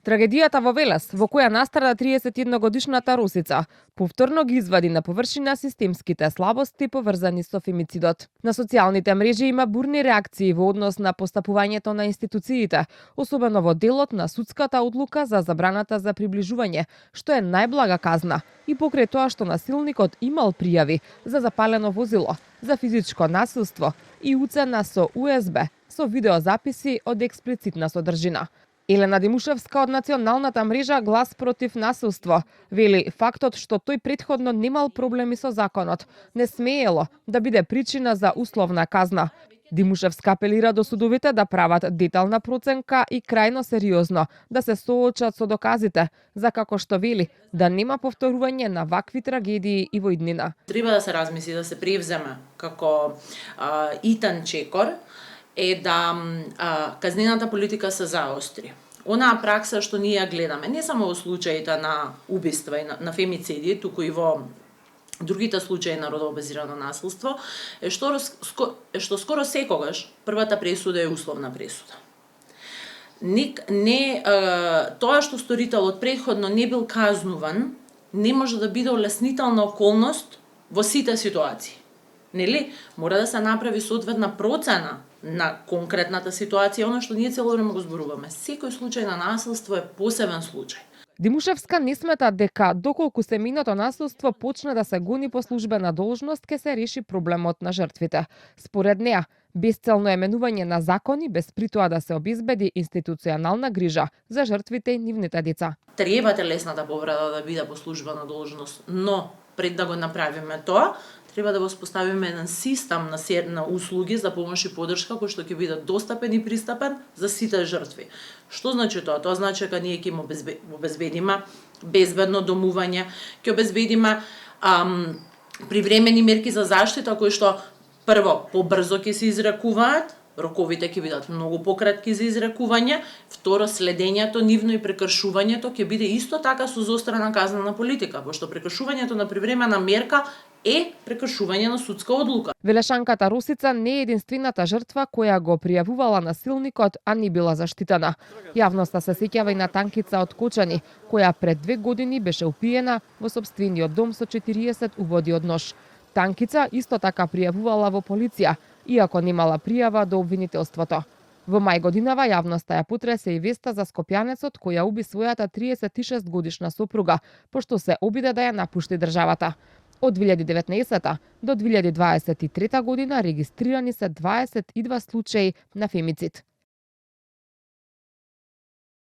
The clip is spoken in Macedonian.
Трагедијата во Велес, во која настрада 31-годишната Росица, повторно ги извади на површина системските слабости поврзани со фемицидот. На социјалните мрежи има бурни реакции во однос на постапувањето на институциите, особено во делот на судската одлука за забраната за приближување, што е најблага казна, и покрај тоа што насилникот имал пријави за запалено возило, за физичко насилство и уцена со USB, со видеозаписи од експлицитна содржина. Елена Димушевска од националната мрежа Глас против насилство вели фактот што тој претходно немал проблеми со законот не смеело да биде причина за условна казна. Димушевска апелира до судовите да прават детална проценка и крајно сериозно да се соочат со доказите, за како што вели да нема повторување на вакви трагедии и во иднина. Треба да се размисли, да се превземе како итан чекор е да казнената политика се заостри. Онаа пракса што ние ја гледаме, не само во случаите на убиства и на фемициди, туку и во другите случаи на родово базирано насилство, е што скоро секогаш првата пресуда е условна пресуда. Тоа што сторителот претходно не бил казнуван, не може да биде олеснителна околност во сите ситуации. Нели? Мора да се направи соодветна процена на конкретната ситуација, она што ние цело време го зборуваме. Секој случај на насилство е посебен случај. Димушевска не смета дека доколку семејното насилство почне да се гони по службена должност, ке се реши проблемот на жртвите. Според неа, безцелно еменување на закони без при тоа да се обезбеди институционална грижа за жртвите и нивните деца. Треба телесната повреда да биде по службена должност, но пред да го направиме тоа, треба да воспоставиме еден систем на услуги за помош и поддршка кој што ќе биде достапен и пристапен за сите жртви. Што значи тоа? Тоа значи дека ние ќе им обезбедиме безбедно домување, ќе обезбедиме привремени мерки за заштита кои што прво побрзо ќе се изрекуваат, роковите ќе бидат многу пократки за изрекување, второ следењето нивно и прекршувањето ќе биде исто така со заострена казнена политика, пошто прекршувањето на привремена мерка е прекршување на судска одлука. Велешанката Росица не е единствената жртва која го пријавувала насилникот, а не била заштитена. Јавноста се сеќава и на Танкица од Кочани, која пред 2 години беше упиена во сопствениот дом со 40 убоди од нож. Танкица исто така пријавувала во полиција, иако немала пријава до обвинителството. Во мај годинава јавноста ја потресе и веста за скопјанецот која уби својата 36 годишна сопруга, пошто се обиде да ја напушти државата. Од 2019 до 2023 година регистрирани се 22 случаи на фемицид.